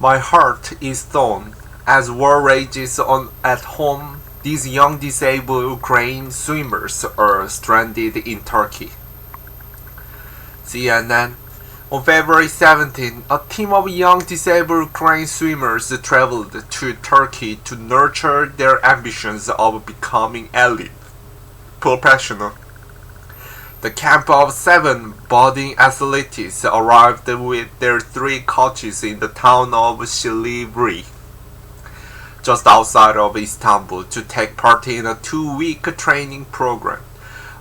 My heart is torn as war rages on at home. These young disabled Ukrainian swimmers are stranded in Turkey. CNN. On February 17, a team of young disabled Ukrainian swimmers traveled to Turkey to nurture their ambitions of becoming elite professional. The camp of 7 budding athletes arrived with their 3 coaches in the town of Silivri, just outside of Istanbul, to take part in a 2-week training program.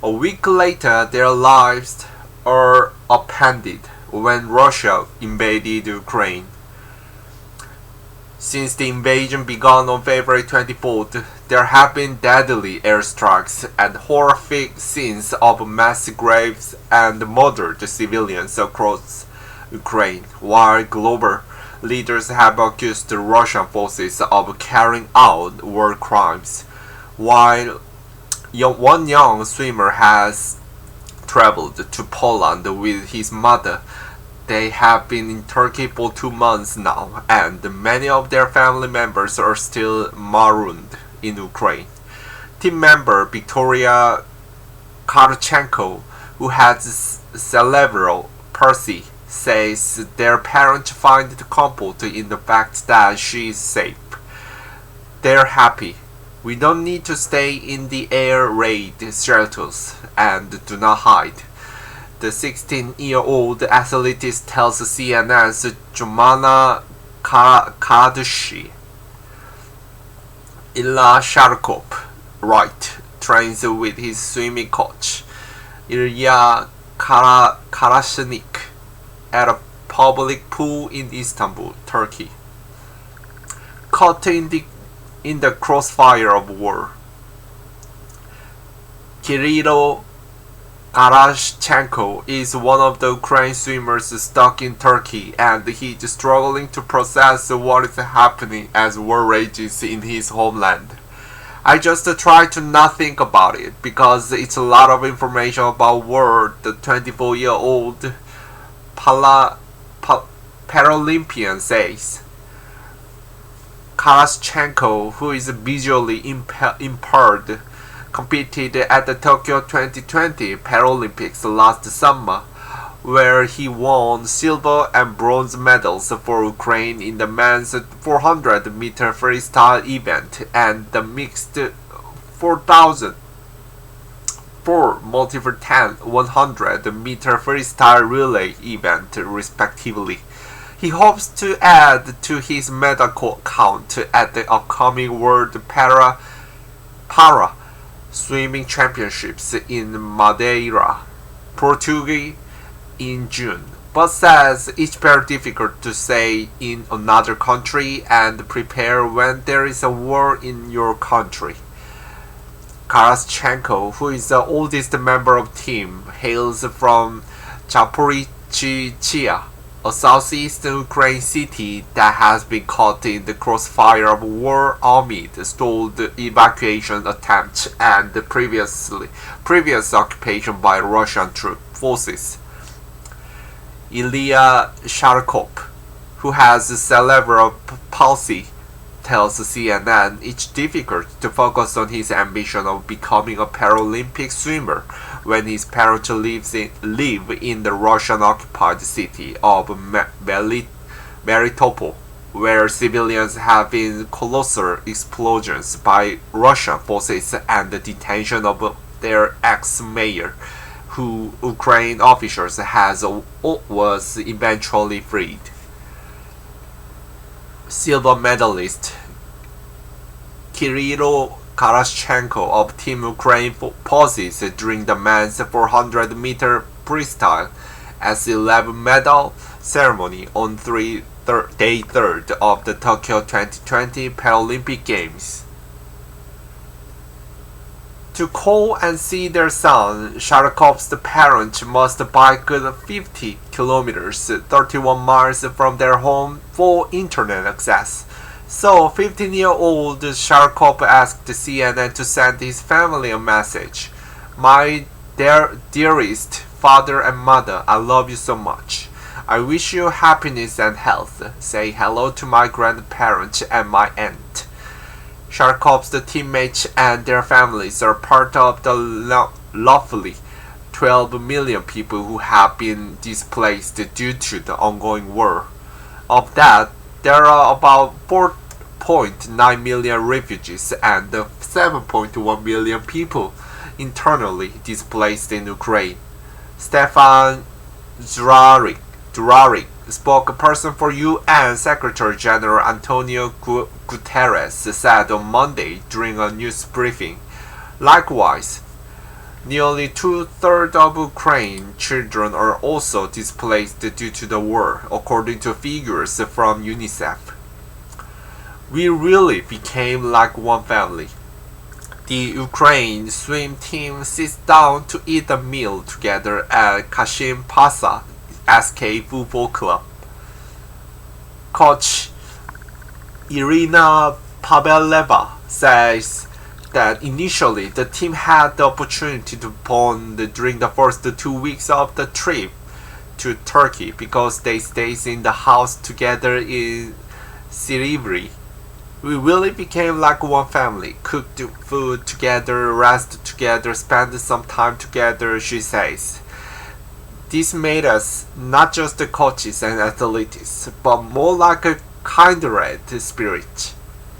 A week later, their lives are upended when Russia invaded Ukraine. Since the invasion began on February 24th, there have been deadly airstrikes and horrific scenes of mass graves and murdered civilians across Ukraine, while global leaders have accused the Russian forces of carrying out war crimes. While one young swimmer has traveled to Poland with his mother, they have been in Turkey for 2 months now, and many of their family members are still marooned in Ukraine. Team member Victoria Karadsheh, who has cerebral palsy, says their parents find comfort in the fact that she is safe. They're happy. We don't need to stay in the air raid shelters and do not hide. The 16-year-old athlete tells CNN's Jomana Karadsheh. Ilya Sharkov, right, trains with his swimming coach, Ilya Karadsheh, at a public pool in Istanbul, Turkey. Caught in the crossfire of war, Kirill Karadsheh is one of the Ukrainian swimmers stuck in Turkey, and he's struggling to process what is happening as war rages in his homeland. I just try to not think about it, because it's a lot of information about war, the 24-year-old Paralympian says. Karadsheh, who is visually impaired, competed at the Tokyo 2020 Paralympics last summer, where he won silver and bronze medals for Ukraine in the men's 400-meter freestyle event and the mixed 4,000 multi-10 100-meter freestyle relay event, respectively. He hopes to add to his medal count at the upcoming World Para Swimming Championships in Madeira, Portugal, in June, but says it's very difficult to say in another country and prepare when there is a war in your country. Karadsheh, who is the oldest member of the team, hails from Zaporizhzhia, a southeastern Ukraine city that has been caught in the crossfire of war amid stalled evacuation attempts and previous occupation by Russian forces. Ilya Sharkov, who has cerebral palsy, tells CNN it's difficult to focus on his ambition of becoming a Paralympic swimmer when his parents live in the Russian-occupied city of Melitopol, where civilians have been colossal explosions by Russian forces and the detention of their ex-mayor, who Ukrainian officials was eventually freed. Silver medalist Kirill Karadsheh of Team Ukraine poses during the men's 400-meter freestyle as the 11th medal ceremony on day 3rd of the Tokyo 2020 Paralympic Games. To call and see their son, Sharkov's parents must bike 50 kilometers, 31 miles from their home for internet access. So, 15-year-old Sharkov asked CNN to send his family a message. My dearest father and mother, I love you so much. I wish you happiness and health. Say hello to my grandparents and my aunt. Sharkov's teammates and their families are part of the lovely 12 million people who have been displaced due to the ongoing war. Of that, there are about 4.9 million refugees and 7.1 million people internally displaced in Ukraine. Stefan Dujarric, spokesperson for UN Secretary General Antonio Guterres, said on Monday during a news briefing. Likewise, nearly two-thirds of Ukrainian children are also displaced due to the war, according to figures from UNICEF. We really became like one family. The Ukraine swim team sits down to eat a meal together at Kashim Pasa SK Football Club. Coach Irina Pavlova says that initially the team had the opportunity to bond during the first 2 weeks of the trip to Turkey because they stayed in the house together in Silivri. We really became like one family, cooked food together, rested together, spent some time together, she says. This made us not just the coaches and athletes, but more like a kindred spirit.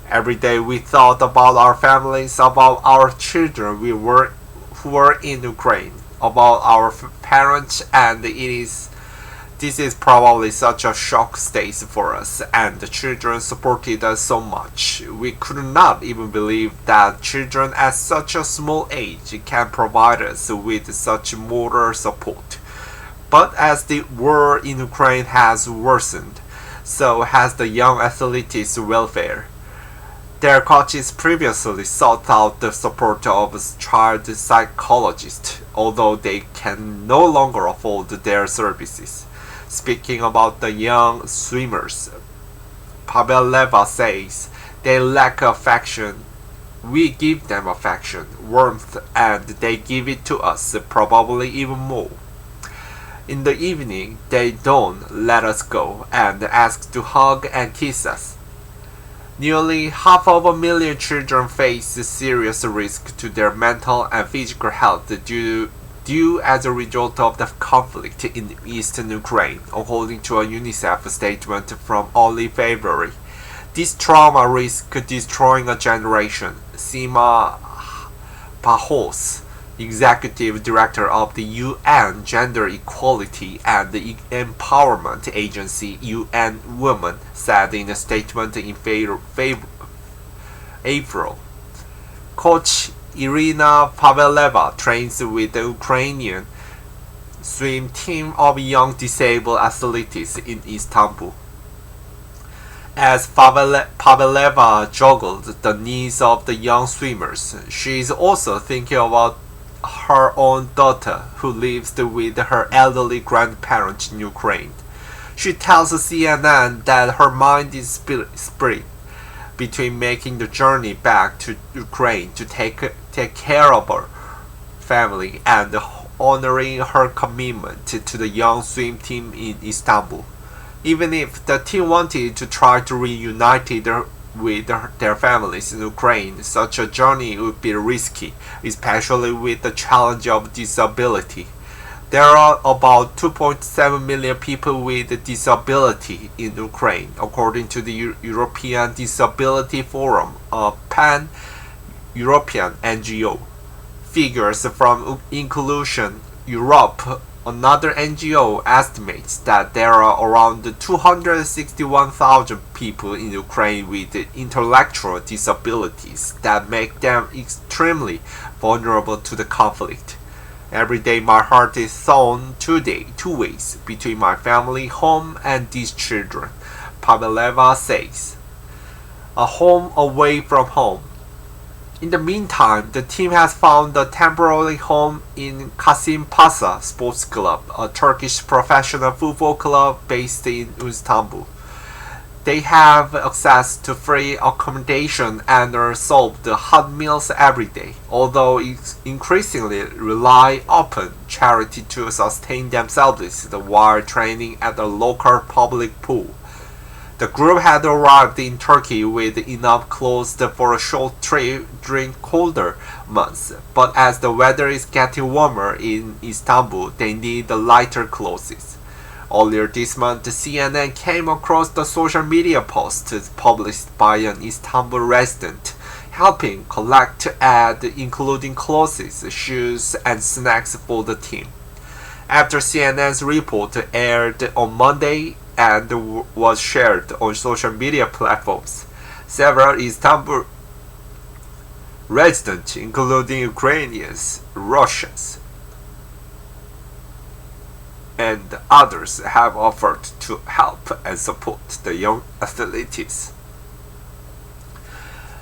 Every day we thought about our families, about our children who were in Ukraine, about our parents, and this is probably such a shock state for us, and the children supported us so much. We could not even believe that children at such a small age can provide us with such moral support. But as the war in Ukraine has worsened, so has the young athletes' welfare. Their coaches previously sought out the support of child psychologists, although they can no longer afford their services. Speaking about the young swimmers, Pavlova says they lack affection. We give them affection, warmth, and they give it to us, probably even more. In the evening, they don't let us go and ask to hug and kiss us. Nearly 500,000 children face serious risk to their mental and physical health due as a result of the conflict in eastern Ukraine, according to a UNICEF statement from early February. This trauma risks destroying a generation. Sima Pahos, executive director of the UN Gender Equality and Empowerment Agency UN Women, said in a statement in April. Coach Irina Pavlova trains with the Ukrainian swim team of young disabled athletes in Istanbul. As Pavlova juggled the needs of the young swimmers, she is also thinking about her own daughter who lives with her elderly grandparents in Ukraine. She tells CNN that her mind is split between making the journey back to Ukraine to take care of her family and honoring her commitment to the young swim team in Istanbul. Even if the team wanted to try to reunite with their families in Ukraine, such a journey would be risky, especially with the challenge of disability. There are about 2.7 million people with disability in Ukraine, according to the European Disability Forum, a pan-European NGO. Figures from Inclusion Europe, another NGO, estimates that there are around 261,000 people in Ukraine with intellectual disabilities that make them extremely vulnerable to the conflict. Every day my heart is torn two ways between my family, home, and these children, Pavlova says. A home away from home. In the meantime, the team has found a temporary home in Kasim Pasa Sports Club, a Turkish professional football club based in Istanbul. They have access to free accommodation and are served hot meals every day, although increasingly rely upon charity to sustain themselves while training at a local public pool. The group had arrived in Turkey with enough clothes for a short trip during colder months, but as the weather is getting warmer in Istanbul, they need lighter clothes. Earlier this month, CNN came across the social media post published by an Istanbul resident, helping collect ads including clothes, shoes, and snacks for the team. After CNN's report aired on Monday and was shared on social media platforms, several Istanbul residents, including Ukrainians, Russians, and others, have offered to help and support the young athletes.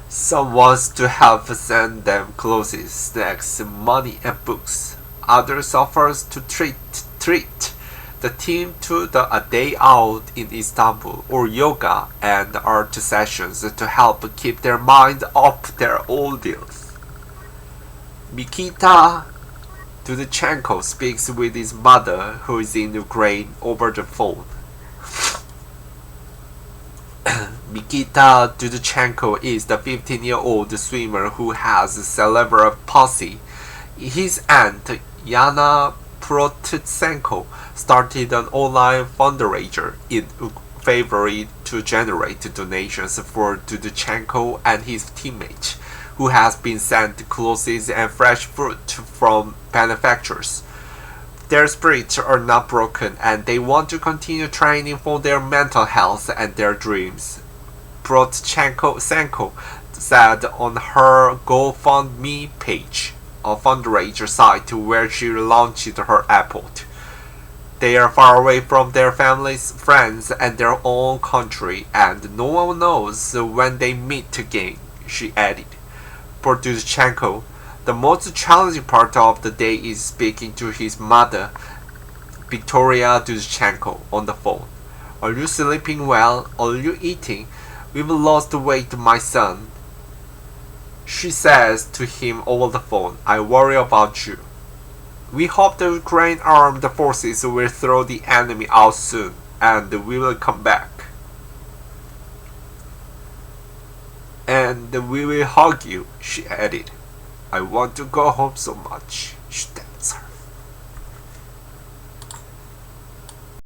Some wants to help send them clothes, snacks, money, and books. Others offers to treat the team to a day out in Istanbul or yoga and art sessions to help keep their mind off their ordeals. Mikita Dudchenko speaks with his mother, who is in Ukraine, over the phone. Mikita Dudchenko is the 15-year-old swimmer who has cerebral palsy. His aunt, Yana Protsenko, started an online fundraiser in February to generate donations for Dudchenko and his teammate, who has been sent clothes and fresh fruit from benefactors. Their spirits are not broken and they want to continue training for their mental health and their dreams, Protsenko said on her GoFundMe page, a fundraiser site where she launched her effort. They are far away from their families, friends, and their own country, and no one knows when they meet again, she added. For Dudchenko, the most challenging part of the day is speaking to his mother, Victoria Dudchenko, on the phone. Are you sleeping well? Are you eating? We've lost weight, my son. She says to him over the phone, I worry about you. We hope the Ukraine armed forces will throw the enemy out soon, and we will come back. And we will hug you, she added. I want to go home so much, she said.